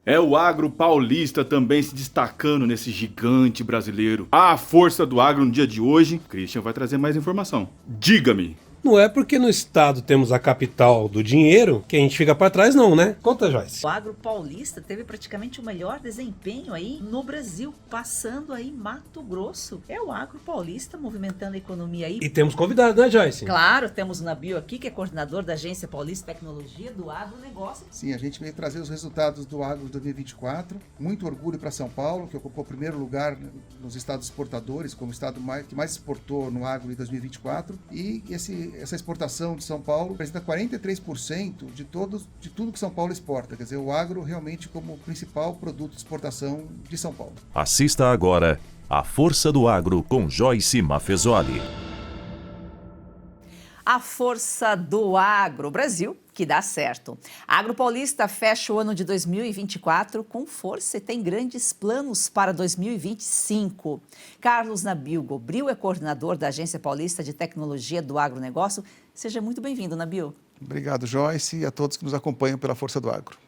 É o agro paulista também se destacando nesse gigante brasileiro. A força do agro no dia de hoje. Christian vai trazer mais informação. Diga-me. Não é porque no estado temos a capital do dinheiro que a gente fica para trás não, né? Conta, Joyce. O agro paulista teve praticamente o melhor desempenho aí no Brasil, passando aí Mato Grosso. É o agro paulista movimentando a economia aí. E temos convidado, né, Joyce? Claro, temos o Nabil aqui, que é coordenador da Agência Paulista de Tecnologia do Agronegócio. Sim, a gente veio trazer os resultados do agro de 2024. Muito orgulho para São Paulo, que ocupou o primeiro lugar nos estados exportadores, como o estado que mais exportou no agro em 2024. E essa exportação de São Paulo representa 43% de tudo que São Paulo exporta. Quer dizer, o agro realmente como o principal produto de exportação de São Paulo. Assista agora A Força do Agro com Joyce Maffezoli. A força do agro Brasil, que dá certo. A Agro Paulista fecha o ano de 2024 com força e tem grandes planos para 2025. Carlos Nabil Gobril é coordenador da Agência Paulista de Tecnologia do Agronegócio. Seja muito bem-vindo, Nabil. Obrigado, Joyce, e a todos que nos acompanham pela Força do Agro.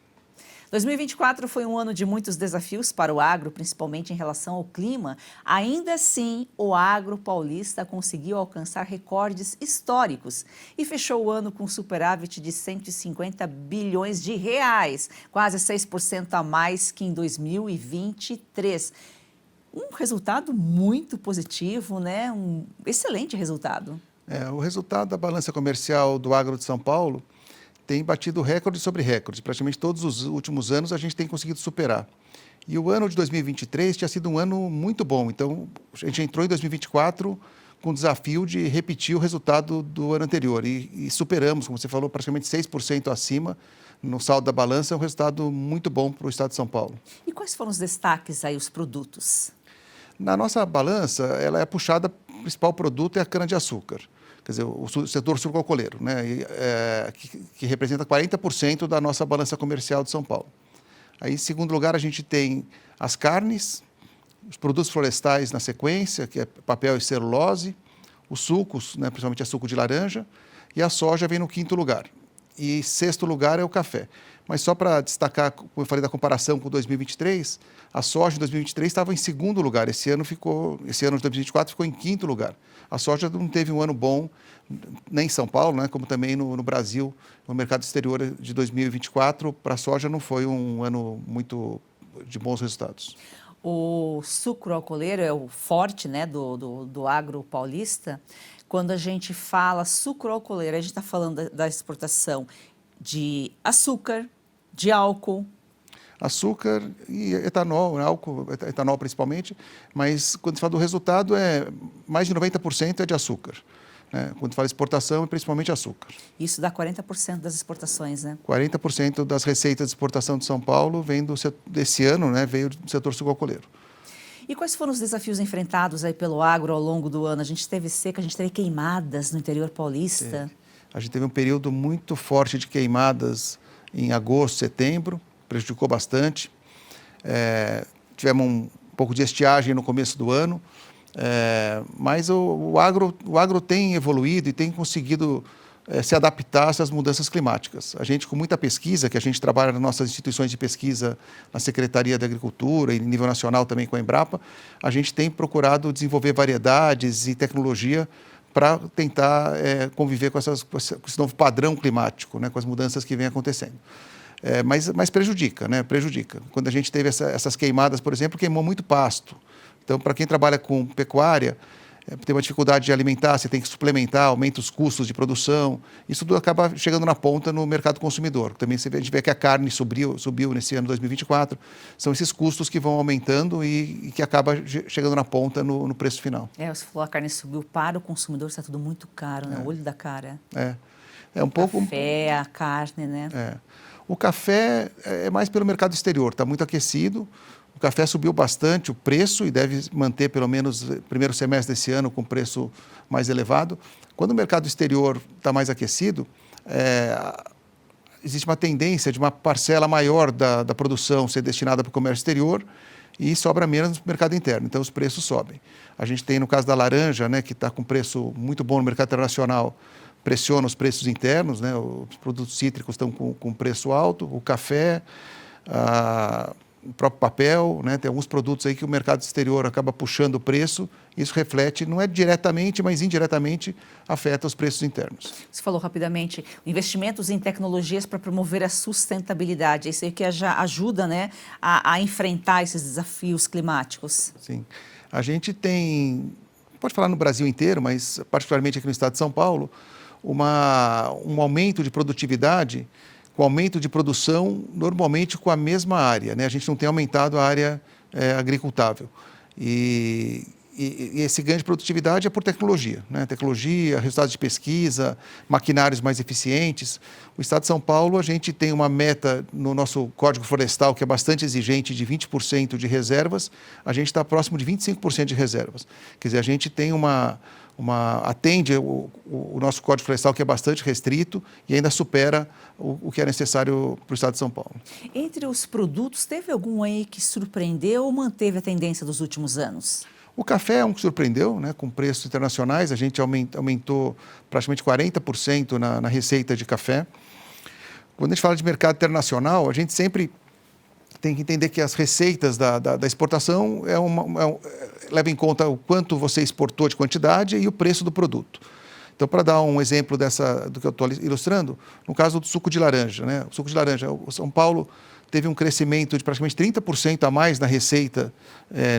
2024 foi um ano de muitos desafios para o agro, principalmente em relação ao clima. Ainda assim, o agro paulista conseguiu alcançar recordes históricos e fechou o ano com superávit de 150 bilhões de reais, quase 6% a mais que em 2023. Um resultado muito positivo, né? Um excelente resultado. O resultado da balança comercial do agro de São Paulo tem batido recorde sobre recorde. Praticamente todos os últimos anos a gente tem conseguido superar. E o ano de 2023 tinha sido um ano muito bom. Então, a gente entrou em 2024 com o desafio de repetir o resultado do ano anterior. E superamos, como você falou, praticamente 6% acima no saldo da balança. É um resultado muito bom para o estado de São Paulo. E quais foram os destaques aí, os produtos? Na nossa balança, ela é puxada, o principal produto é a cana-de-açúcar. Quer dizer, o setor sucroalcooleiro, né? Que representa 40% da nossa balança comercial de São Paulo. Aí, em segundo lugar, a gente tem as carnes, os produtos florestais na sequência, que é papel e celulose, os sucos, né? Principalmente a suco de laranja, e a soja vem no quinto lugar. E sexto lugar é o café. Mas só para destacar, como eu falei da comparação com 2023, a soja em 2023 estava em segundo lugar. Esse ano de 2024 ficou em quinto lugar. A soja não teve um ano bom, nem em São Paulo, né, como também no Brasil, no mercado exterior de 2024. Para a soja não foi um ano muito de bons resultados. O sucro alcooleiro é o forte, né, do agro paulista. Quando a gente fala sucro alcooleiro, a gente está falando da exportação de açúcar, de álcool. Açúcar e etanol, álcool, etanol principalmente, mas quando se fala do resultado, mais de 90% é de açúcar. Né? Quando se fala exportação, é principalmente açúcar. Isso dá 40% das exportações, né? 40% das receitas de exportação de São Paulo desse ano, né, veio do setor sucroalcooleiro. E quais foram os desafios enfrentados aí pelo agro ao longo do ano? A gente teve seca, a gente teve queimadas no interior paulista. A gente teve um período muito forte de queimadas em agosto, setembro, prejudicou bastante. Tivemos um pouco de estiagem no começo do ano, mas o agro tem evoluído e tem conseguido se adaptar a essas mudanças climáticas. A gente, com muita pesquisa, que a gente trabalha nas nossas instituições de pesquisa, na Secretaria da Agricultura e em nível nacional também com a Embrapa, a gente tem procurado desenvolver variedades e tecnologia para tentar conviver com esse novo padrão climático, né, com as mudanças que vêm acontecendo. Mas prejudica, né? Prejudica. Quando a gente teve essas queimadas, por exemplo, queimou muito pasto. Então, para quem trabalha com pecuária, tem uma dificuldade de alimentar, você tem que suplementar, aumenta os custos de produção. Isso tudo acaba chegando na ponta no mercado consumidor. Também a gente vê que a carne subiu nesse ano 2024. São esses custos que vão aumentando e que acaba chegando na ponta no preço final. Você falou, a carne subiu para o consumidor, está tudo muito caro, né? O olho da cara. É um pouco... O café, a carne, né? O café é mais pelo mercado exterior, está muito aquecido. O café subiu bastante o preço e deve manter pelo menos o primeiro semestre desse ano com preço mais elevado. Quando o mercado exterior está mais aquecido, existe uma tendência de uma parcela maior da produção ser destinada para o comércio exterior e sobra menos no mercado interno, então os preços sobem. A gente tem, no caso da laranja, né, que está com preço muito bom no mercado internacional, pressiona os preços internos, né, os produtos cítricos estão com preço alto, o café, o próprio papel, né? Tem alguns produtos aí que o mercado exterior acaba puxando o preço, isso reflete, não é diretamente, mas indiretamente afeta os preços internos. Você falou rapidamente, investimentos em tecnologias para promover a sustentabilidade, isso aí que já ajuda, né, a enfrentar esses desafios climáticos. Sim, a gente tem, pode falar no Brasil inteiro, mas particularmente aqui no estado de São Paulo, um aumento de produtividade, com aumento de produção, normalmente com a mesma área, né? A gente não tem aumentado a área agricultável. E esse ganho de produtividade é por tecnologia, né? Tecnologia, resultados de pesquisa, maquinários mais eficientes. O Estado de São Paulo, a gente tem uma meta no nosso Código Florestal, que é bastante exigente, de 20% de reservas, a gente está próximo de 25% de reservas. Quer dizer, a gente tem atende o nosso Código Florestal, que é bastante restrito, e ainda supera o que é necessário para o Estado de São Paulo. Entre os produtos, teve algum aí que surpreendeu ou manteve a tendência dos últimos anos? O café é um que surpreendeu, né, com preços internacionais, a gente aumentou praticamente 40% na receita de café. Quando a gente fala de mercado internacional, a gente sempre tem que entender que as receitas da exportação leva em conta o quanto você exportou de quantidade e o preço do produto. Então, para dar um exemplo do que eu estou ilustrando, no caso do suco de laranja, né? O suco de laranja, o São Paulo teve um crescimento de praticamente 30% a mais na receita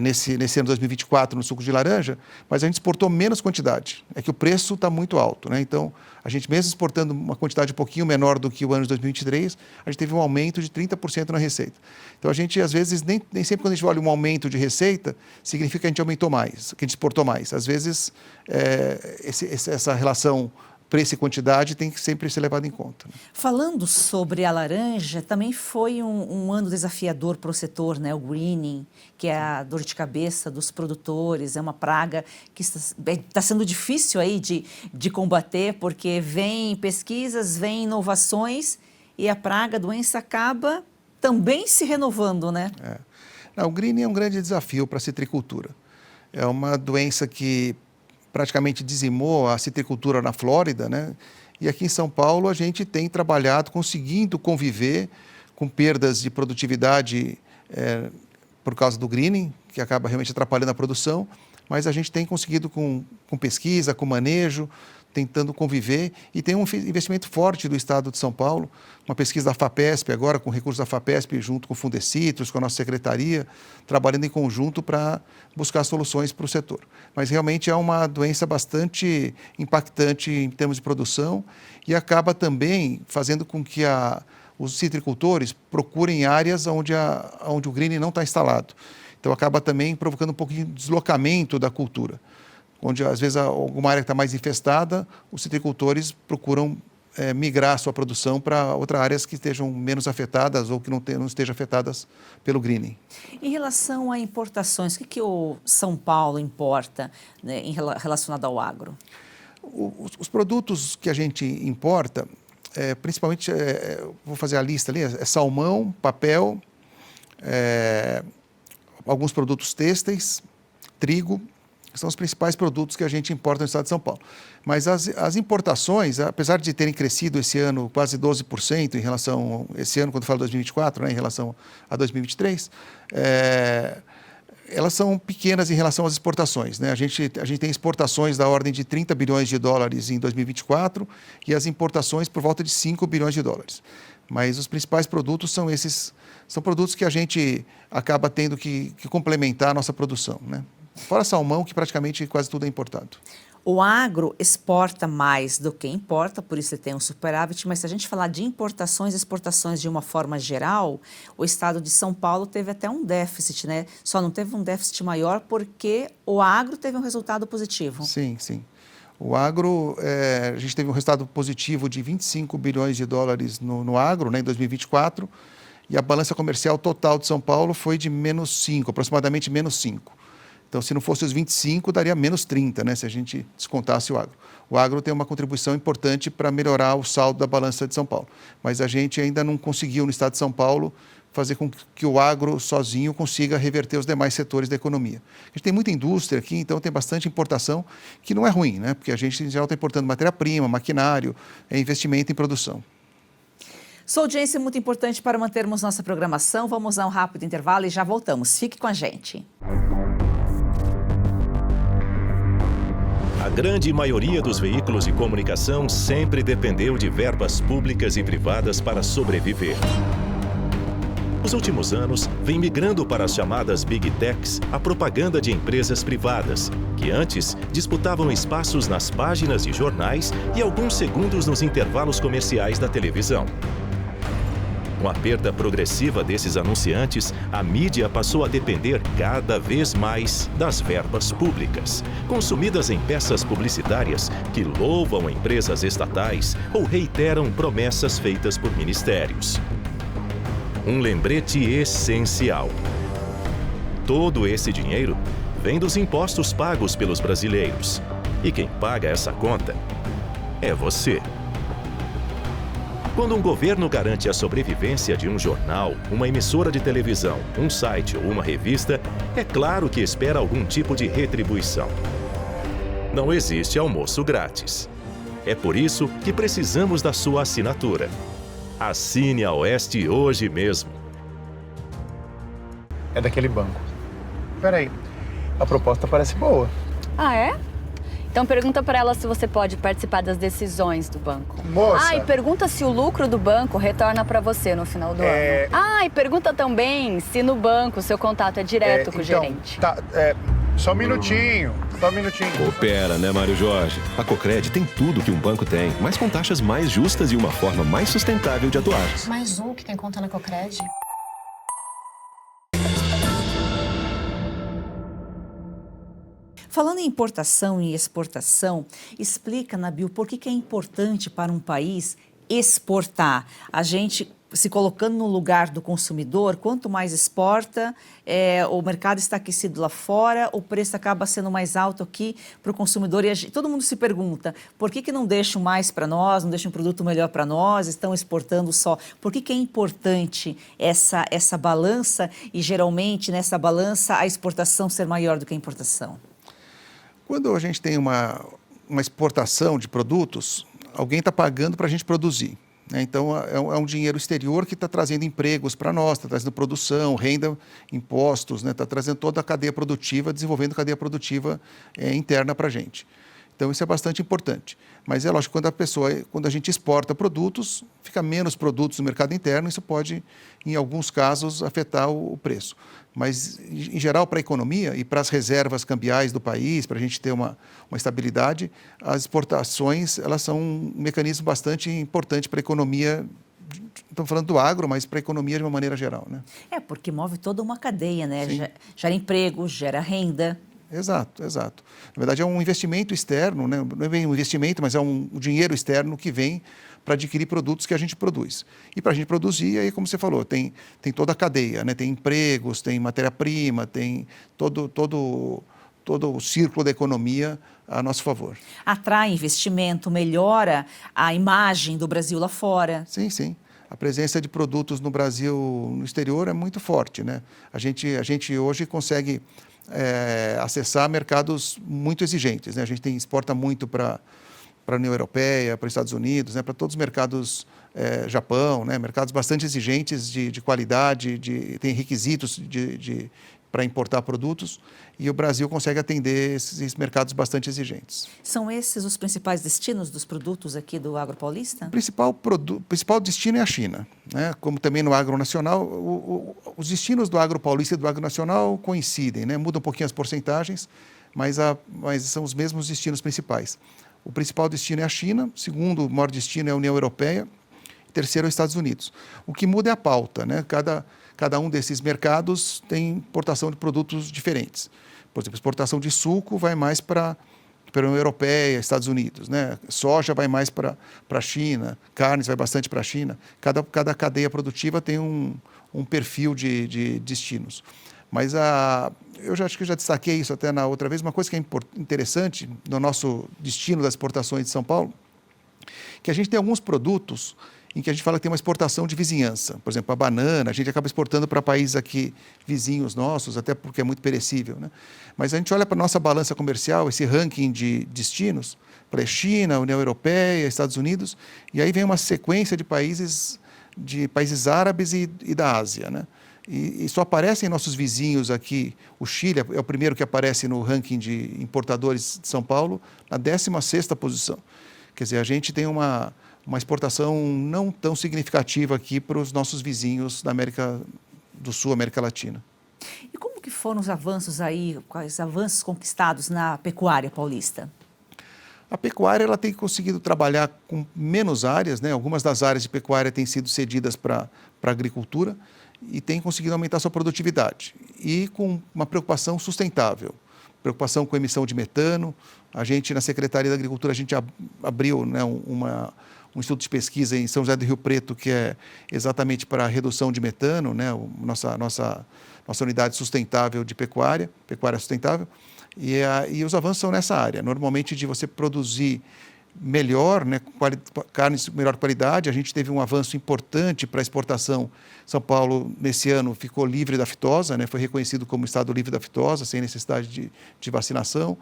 nesse ano de 2024 no suco de laranja, mas a gente exportou menos quantidade. É que o preço está muito alto, né? Então, a gente mesmo exportando uma quantidade um pouquinho menor do que o ano de 2023, a gente teve um aumento de 30% na receita. Então, a gente, às vezes, nem sempre quando a gente olha um aumento de receita, significa que a gente aumentou mais, que a gente exportou mais. Às vezes, essa relação preço e quantidade tem que sempre ser levado em conta. Falando sobre a laranja, também foi um ano desafiador para o setor, né? O greening, que é a dor de cabeça dos produtores, é uma praga que está sendo difícil aí de combater, porque vem pesquisas, vem inovações e a praga, a doença acaba também se renovando, né? Não, o greening é um grande desafio para a citricultura. É uma doença que praticamente dizimou a citricultura na Flórida, né? E aqui em São Paulo a gente tem trabalhado, conseguindo conviver com perdas de produtividade por causa do greening, que acaba realmente atrapalhando a produção, mas a gente tem conseguido com pesquisa, com manejo, tentando conviver, e tem um investimento forte do Estado de São Paulo, uma pesquisa da FAPESP agora, com recursos da FAPESP, junto com o Fundecitrus, com a nossa secretaria, trabalhando em conjunto para buscar soluções para o setor. Mas realmente é uma doença bastante impactante em termos de produção e acaba também fazendo com que os citricultores procurem áreas onde o greening não está instalado. Então acaba também provocando um pouquinho de deslocamento da cultura, onde às vezes alguma área que está mais infestada, os citricultores procuram migrar a sua produção para outras áreas que estejam menos afetadas ou que não estejam afetadas pelo greening. Em relação a importações, o que o São Paulo importa, né, relacionado ao agro? Os produtos que a gente importa, principalmente, vou fazer a lista ali, é salmão, papel, alguns produtos têxteis, trigo, são os principais produtos que a gente importa no estado de São Paulo. Mas as importações, apesar de terem crescido esse ano quase 12% em relação, esse ano, quando eu falo 2024, né, em relação a 2023, elas são pequenas em relação às exportações, né? A gente tem exportações da ordem de 30 bilhões de dólares em 2024 e as importações por volta de 5 bilhões de dólares. Mas os principais produtos são esses, são produtos que a gente acaba tendo que complementar a nossa produção, né? Fora salmão, que praticamente quase tudo é importado. O agro exporta mais do que importa, por isso ele tem um superávit, mas se a gente falar de importações e exportações de uma forma geral, o estado de São Paulo teve até um déficit, né? Só não teve um déficit maior porque o agro teve um resultado positivo. Sim, sim. O agro, a gente teve um resultado positivo de 25 bilhões de dólares no agro, né, em 2024, e a balança comercial total de São Paulo foi de -5, aproximadamente -5. Então, se não fosse os 25, daria -30, né, se a gente descontasse o agro. O agro tem uma contribuição importante para melhorar o saldo da balança de São Paulo. Mas a gente ainda não conseguiu, no estado de São Paulo, fazer com que o agro sozinho consiga reverter os demais setores da economia. A gente tem muita indústria aqui, então tem bastante importação, que não é ruim, né, porque a gente, em geral, está importando matéria-prima, maquinário, investimento em produção. Sua audiência é muito importante para mantermos nossa programação. Vamos a um rápido intervalo e já voltamos. Fique com a gente. A grande maioria dos veículos de comunicação sempre dependeu de verbas públicas e privadas para sobreviver. Nos últimos anos, vem migrando para as chamadas Big Techs a propaganda de empresas privadas, que antes disputavam espaços nas páginas de jornais e alguns segundos nos intervalos comerciais da televisão. Com a perda progressiva desses anunciantes, a mídia passou a depender cada vez mais das verbas públicas, consumidas em peças publicitárias que louvam empresas estatais ou reiteram promessas feitas por ministérios. Um lembrete essencial. Todo esse dinheiro vem dos impostos pagos pelos brasileiros. E quem paga essa conta é você. Quando um governo garante a sobrevivência de um jornal, uma emissora de televisão, um site ou uma revista, é claro que espera algum tipo de retribuição. Não existe almoço grátis. É por isso que precisamos da sua assinatura. Assine a Oeste hoje mesmo. É daquele banco. Peraí, a proposta parece boa. Ah, é? Então pergunta para ela se você pode participar das decisões do banco. Moça! Ah, e pergunta se o lucro do banco retorna para você no final do ano. Ah, e pergunta também se no banco o seu contato é direto com o gerente. Tá, só um minutinho. Coopera, né, Mário Jorge? A Cocred tem tudo que um banco tem, mas com taxas mais justas e uma forma mais sustentável de atuar. Mais um que tem conta na Cocred? Falando em importação e exportação, explica, Nabil, por que é importante para um país exportar? A gente se colocando no lugar do consumidor, quanto mais exporta, o mercado está aquecido lá fora, o preço acaba sendo mais alto aqui para o consumidor. E todo mundo se pergunta, por que não deixam mais para nós, não deixam um produto melhor para nós, estão exportando só? Por que é importante essa balança e, geralmente, nessa balança, a exportação ser maior do que a importação? Quando a gente tem uma exportação de produtos, alguém está pagando para a gente produzir, né? Então, é um dinheiro exterior que está trazendo empregos para nós, está trazendo produção, renda, impostos, né? Está trazendo toda a cadeia produtiva, desenvolvendo a cadeia produtiva interna para a gente. Então, isso é bastante importante. Mas é lógico, quando a gente exporta produtos, fica menos produtos no mercado interno, isso pode, em alguns casos, afetar o preço. Mas, em geral, para a economia e para as reservas cambiais do país, para a gente ter uma estabilidade, as exportações elas são um mecanismo bastante importante para a economia. Estamos falando do agro, mas para a economia de uma maneira geral, né? Porque move toda uma cadeia, né? Gera emprego, gera renda. Exato. Na verdade, é um investimento externo, né? Não é bem um investimento, mas é um dinheiro externo que vem para adquirir produtos que a gente produz. E para a gente produzir, aí, como você falou, tem toda a cadeia, né? Tem empregos, tem matéria-prima, tem todo o círculo da economia a nosso favor. Atrai investimento, melhora a imagem do Brasil lá fora. Sim. A presença de produtos no Brasil, no exterior, é muito forte, né? A gente hoje consegue acessar mercados muito exigentes, né? A gente exporta muito para a União Europeia, para os Estados Unidos, né? Para todos os mercados, Japão, né? Mercados bastante exigentes de qualidade, tem requisitos para importar produtos, e o Brasil consegue atender esses mercados bastante exigentes. São esses os principais destinos dos produtos aqui do Agro Paulista? O principal destino é a China, né? Como também no agro nacional, os destinos do Agro Paulista e do Agro Nacional coincidem, né? Mudam um pouquinho as porcentagens, mas são os mesmos destinos principais. O principal destino é a China, o segundo maior destino é a União Europeia, o terceiro é os Estados Unidos. O que muda é a pauta, né? Cada um desses mercados tem importação de produtos diferentes. Por exemplo, exportação de suco vai mais para a União Europeia, Estados Unidos, né? Soja vai mais para a China, carnes vai bastante para a China. Cada cadeia produtiva tem um perfil de destinos. Mas eu acho que eu já destaquei isso até na outra vez, uma coisa que é interessante no nosso destino das exportações de São Paulo, que a gente tem alguns produtos em que a gente fala que tem uma exportação de vizinhança. Por exemplo, a banana, a gente acaba exportando para países aqui vizinhos nossos, até porque é muito perecível, né? Mas a gente olha para a nossa balança comercial, esse ranking de destinos, para a China, União Europeia, Estados Unidos, e aí vem uma sequência de países de países árabes e da Ásia, né? E só aparecem nossos vizinhos aqui. O Chile é o primeiro que aparece no ranking de importadores de São Paulo, na 16ª posição. Quer dizer, a gente tem uma exportação não tão significativa aqui para os nossos vizinhos da América do Sul, América Latina. E como que foram os avanços aí, quais avanços conquistados na pecuária paulista? A pecuária ela tem conseguido trabalhar com menos áreas, né? Algumas das áreas de pecuária têm sido cedidas para a agricultura e tem conseguido aumentar sua produtividade. E com uma preocupação sustentável, preocupação com emissão de metano. A gente, na Secretaria da Agricultura, a gente abriu, né, um instituto de pesquisa em São José do Rio Preto, que é exatamente para a redução de metano, né, nossa unidade sustentável de pecuária sustentável. E os avanços são nessa área. Normalmente, de você produzir melhor, né, carnes de melhor qualidade. A gente teve um avanço importante para a exportação. São Paulo, nesse ano, ficou livre da fitosa, né, foi reconhecido como estado livre da fitosa, sem necessidade de vacinação.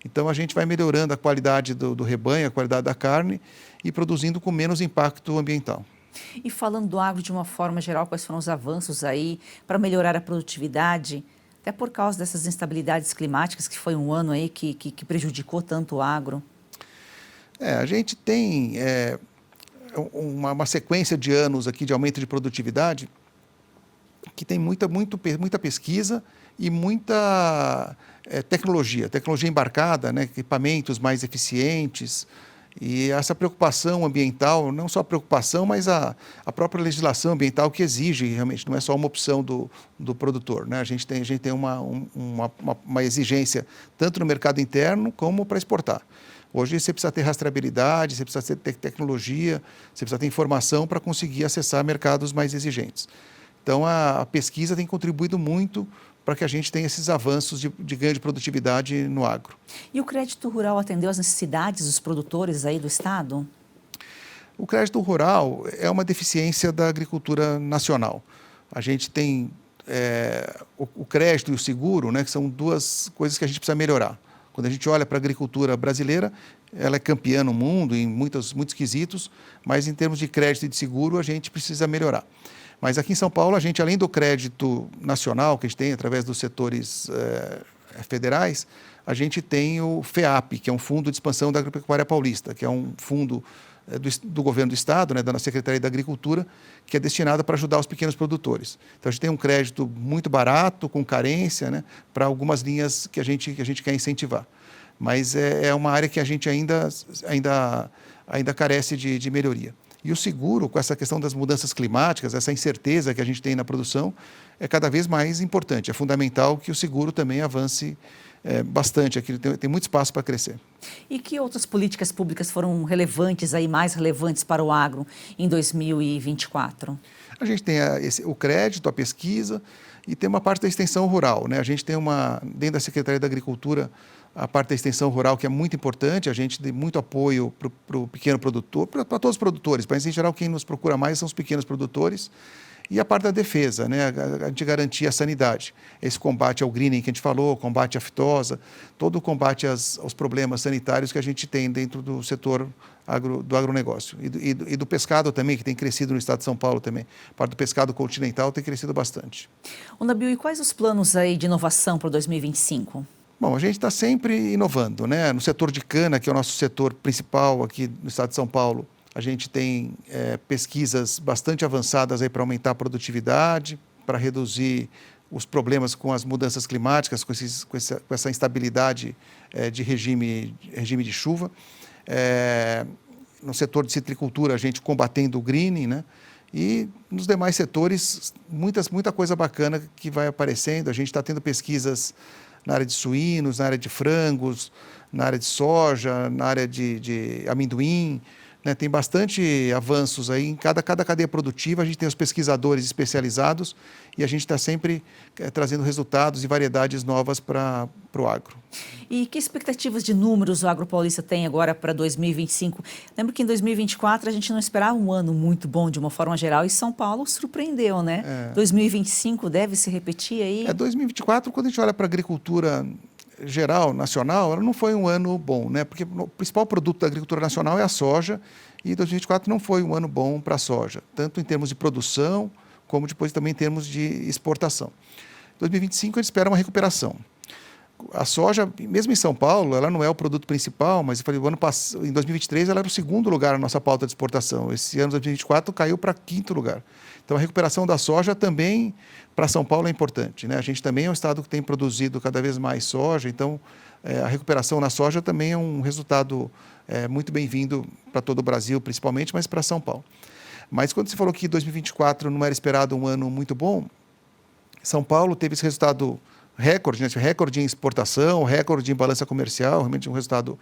Então, a gente vai melhorando a qualidade do rebanho, a qualidade da carne e produzindo com menos impacto ambiental. E falando do agro de uma forma geral, quais foram os avanços aí para melhorar a produtividade, até por causa dessas instabilidades climáticas, que foi um ano aí que prejudicou tanto o agro? A gente tem uma sequência de anos aqui de aumento de produtividade que tem muita pesquisa e muita tecnologia embarcada, né, equipamentos mais eficientes. E essa preocupação ambiental, não só a preocupação, mas a própria legislação ambiental que exige, realmente, não é só uma opção do produtor, né? A gente tem uma exigência tanto no mercado interno como para exportar. Hoje você precisa ter rastreabilidade, você precisa ter tecnologia, você precisa ter informação para conseguir acessar mercados mais exigentes. Então, a pesquisa tem contribuído muito para que a gente tenha esses avanços de ganho de produtividade no agro. E o crédito rural atendeu às necessidades dos produtores aí do estado? O crédito rural é uma deficiência da agricultura nacional. A gente tem o crédito e o seguro, né, que são duas coisas que a gente precisa melhorar. Quando a gente olha para a agricultura brasileira, ela é campeã no mundo em muitos quesitos, mas em termos de crédito e de seguro, a gente precisa melhorar. Mas aqui em São Paulo, a gente, além do crédito nacional, que a gente tem através dos setores federais, a gente tem o FEAP, que é um Fundo de Expansão da Agropecuária Paulista, que é um fundo do governo do Estado, né, da Secretaria da Agricultura, que é destinado para ajudar os pequenos produtores. Então, a gente tem um crédito muito barato, com carência, né, para algumas linhas que a gente quer incentivar. Mas é uma área que a gente ainda carece de melhoria. E o seguro, com essa questão das mudanças climáticas, essa incerteza que a gente tem na produção, é cada vez mais importante. É fundamental que o seguro também avance bastante aqui, tem muito espaço para crescer. E que outras políticas públicas foram relevantes, aí, mais relevantes para o agro em 2024? A gente tem o crédito, a pesquisa e tem uma parte da extensão rural, né? A gente tem dentro da Secretaria da Agricultura, a parte da extensão rural que é muito importante, a gente tem muito apoio para o pequeno produtor, para todos os produtores, mas em geral quem nos procura mais são os pequenos produtores. E a parte da defesa, né? A gente garantir a sanidade. Esse combate ao greening que a gente falou, combate à fitosa, todo o combate aos problemas sanitários que a gente tem dentro do setor do agronegócio. E do pescado também, que tem crescido no estado de São Paulo também. A parte do pescado continental tem crescido bastante. Nabil, e quais os planos aí de inovação para 2025? Bom, a gente está sempre inovando, né? No setor de cana, que é o nosso setor principal aqui no estado de São Paulo, a gente tem pesquisas bastante avançadas para aumentar a produtividade, para reduzir os problemas com as mudanças climáticas, com essa instabilidade de regime de chuva. No setor de citricultura, a gente combatendo o greening, né? E nos demais setores, muita coisa bacana que vai aparecendo. A gente está tendo pesquisas na área de suínos, na área de frangos, na área de soja, na área de amendoim. Né, tem bastante avanços aí em cada cadeia produtiva, a gente tem os pesquisadores especializados e a gente está sempre trazendo resultados e variedades novas para o agro. E que expectativas de números o Agro Paulista tem agora para 2025? Lembro que em 2024 a gente não esperava um ano muito bom de uma forma geral e São Paulo surpreendeu, né? 2025 deve se repetir aí? 2024, quando a gente olha para a agricultura geral, nacional, ela não foi um ano bom, né? Porque o principal produto da agricultura nacional é a soja, e 2024 não foi um ano bom para a soja, tanto em termos de produção, como depois também em termos de exportação. 2025 a gente espera uma recuperação. A soja, mesmo em São Paulo, ela não é o produto principal, mas em 2023 ela era o segundo lugar na nossa pauta de exportação. Esse ano, 2024, caiu para quinto lugar. Então, a recuperação da soja também, para São Paulo, é importante, né? A gente também é um estado que tem produzido cada vez mais soja, então a recuperação na soja também é um resultado muito bem-vindo para todo o Brasil, principalmente, mas para São Paulo. Mas quando você falou que 2024 não era esperado um ano muito bom, São Paulo teve esse resultado recorde, né? Recorde em exportação, recorde em balança comercial, realmente um resultado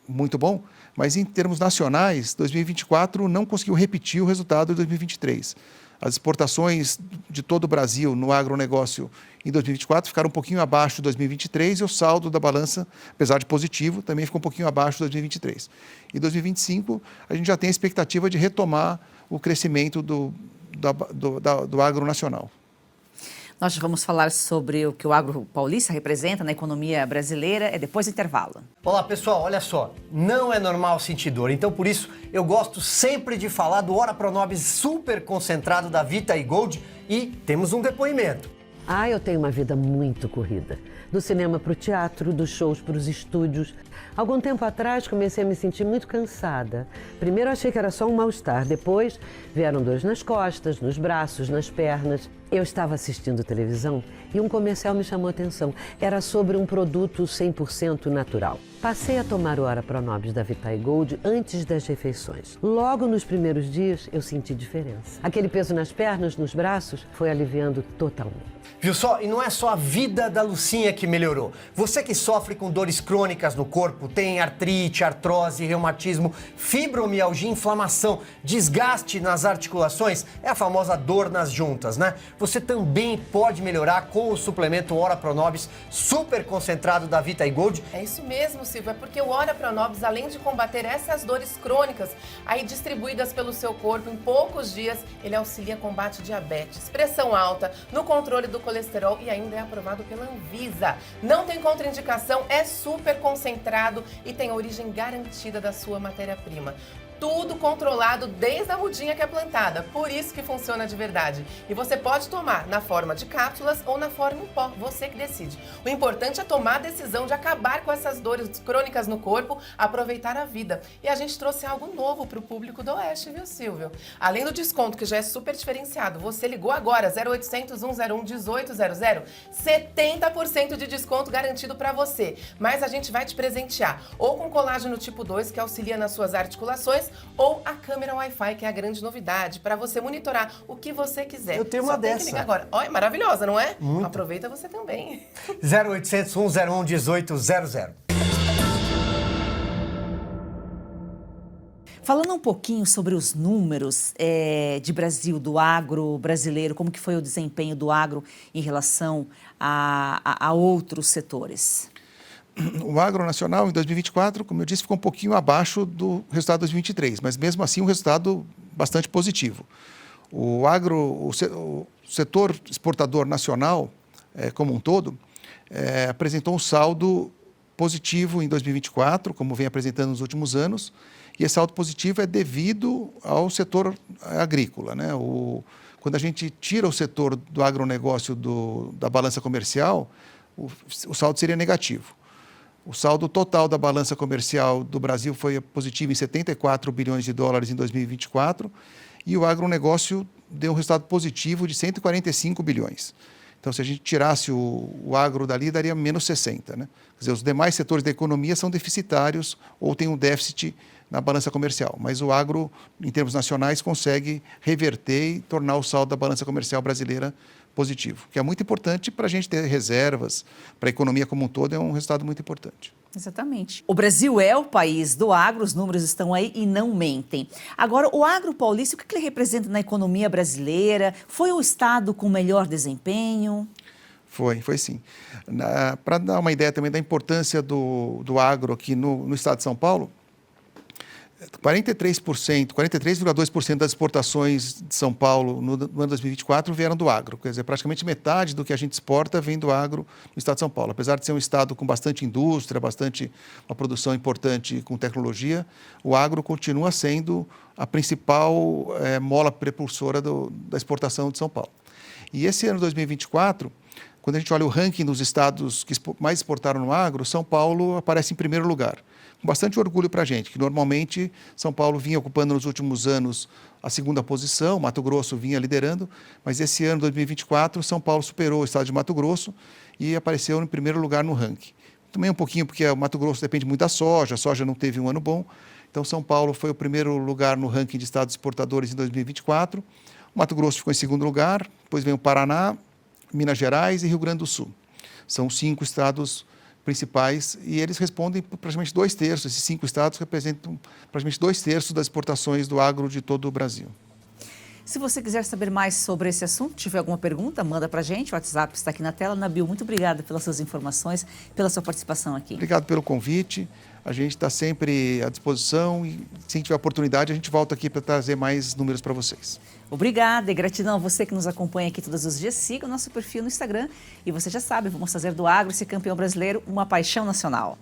muito bom, mas em termos nacionais, 2024 não conseguiu repetir o resultado de 2023. As exportações de todo o Brasil no agronegócio em 2024 ficaram um pouquinho abaixo de 2023 e o saldo da balança, apesar de positivo, também ficou um pouquinho abaixo de 2023. Em 2025, a gente já tem a expectativa de retomar o crescimento do agro nacional. Nós vamos falar sobre o que o agro paulista representa na economia brasileira, depois do intervalo. Olá pessoal, olha só, não é normal sentir dor, então por isso eu gosto sempre de falar do Ora Pronobis super concentrado da Vita e Gold e temos um depoimento. Eu tenho uma vida muito corrida, do cinema para o teatro, dos shows para os estúdios. Algum tempo atrás comecei a me sentir muito cansada. Primeiro achei que era só um mal-estar, depois vieram dores nas costas, nos braços, nas pernas. Eu estava assistindo televisão e um comercial me chamou a atenção. Era sobre um produto 100% natural. Passei a tomar o Ora Pronobis da Vita Gold antes das refeições. Logo nos primeiros dias eu senti diferença. Aquele peso nas pernas, nos braços, foi aliviando totalmente. Viu só? E não é só a vida da Lucinha que melhorou. Você que sofre com dores crônicas no corpo, tem artrite, artrose, reumatismo, fibromialgia, inflamação, desgaste nas articulações, é a famosa dor nas juntas, né? Você também pode melhorar com o suplemento Ora Pronobis super concentrado da Vita Gold. É isso mesmo, Silvio, é porque o Ora Pronobis, além de combater essas dores crônicas, aí distribuídas pelo seu corpo em poucos dias, ele auxilia combate diabetes, pressão alta, no controle do colesterol e ainda é aprovado pela Anvisa. Não tem contraindicação, é super concentrado e tem a origem garantida da sua matéria-prima. Tudo controlado desde a mudinha que é plantada, por isso que funciona de verdade. E você pode tomar na forma de cápsulas ou na forma em pó, você que decide. O importante é tomar a decisão de acabar com essas dores crônicas no corpo, aproveitar a vida. E a gente trouxe algo novo para o público do Oeste, viu, Silvio? Além do desconto, que já é super diferenciado, você ligou agora, 0800 101 1800, 70% de desconto garantido para você. Mas a gente vai te presentear ou com colágeno tipo 2, que auxilia nas suas articulações, ou a câmera Wi-Fi, que é a grande novidade, para você monitorar o que você quiser. Eu tenho uma dessa. Tem que ligar agora. Olha, maravilhosa, não é? Muito. Aproveita você também. 0800 101 1800. Falando um pouquinho sobre os números de Brasil, do agro brasileiro, como que foi o desempenho do agro em relação a outros setores? O agro nacional, em 2024, como eu disse, ficou um pouquinho abaixo do resultado de 2023, mas mesmo assim um resultado bastante positivo. O setor exportador nacional, como um todo, apresentou um saldo positivo em 2024, como vem apresentando nos últimos anos, e esse saldo positivo é devido ao setor agrícola, né? Quando a gente tira o setor do agronegócio da balança comercial, o saldo seria negativo. O saldo total da balança comercial do Brasil foi positivo em 74 bilhões de dólares em 2024 e o agronegócio deu um resultado positivo de 145 bilhões. Então, se a gente tirasse o agro dali, daria menos 60, né? Quer dizer, os demais setores da economia são deficitários ou têm um déficit na balança comercial, mas o agro, em termos nacionais, consegue reverter e tornar o saldo da balança comercial brasileira positivo, que é muito importante para a gente ter reservas, para a economia como um todo, é um resultado muito importante. Exatamente. O Brasil é o país do agro, os números estão aí e não mentem. Agora, o agro paulista, o que ele representa na economia brasileira? Foi o estado com melhor desempenho? Foi sim. Para dar uma ideia também da importância do agro aqui no estado de São Paulo, 43,2% das exportações de São Paulo no ano 2024 vieram do agro. Quer dizer, praticamente metade do que a gente exporta vem do agro no estado de São Paulo. Apesar de ser um estado com bastante indústria, uma produção importante com tecnologia, o agro continua sendo a principal mola propulsora da exportação de São Paulo. E esse ano 2024, quando a gente olha o ranking dos estados que mais exportaram no agro, São Paulo aparece em primeiro lugar. Com bastante orgulho para a gente, que normalmente São Paulo vinha ocupando nos últimos anos a segunda posição, Mato Grosso vinha liderando, mas esse ano, 2024, São Paulo superou o estado de Mato Grosso e apareceu em primeiro lugar no ranking. Também um pouquinho porque o Mato Grosso depende muito da soja, a soja não teve um ano bom, então São Paulo foi o primeiro lugar no ranking de estados exportadores em 2024, o Mato Grosso ficou em segundo lugar, depois vem o Paraná, Minas Gerais e Rio Grande do Sul. São 5 estados principais e eles respondem por praticamente 2/3, esses 5 estados representam praticamente 2/3 das exportações do agro de todo o Brasil. Se você quiser saber mais sobre esse assunto, tiver alguma pergunta, manda para a gente, o WhatsApp está aqui na tela. Nabil, muito obrigada pelas suas informações, pela sua participação aqui. Obrigado pelo convite, a gente está sempre à disposição e se tiver oportunidade a gente volta aqui para trazer mais números para vocês. Obrigada e gratidão a você que nos acompanha aqui todos os dias. Siga o nosso perfil no Instagram e você já sabe, vamos fazer do agro esse campeão brasileiro uma paixão nacional.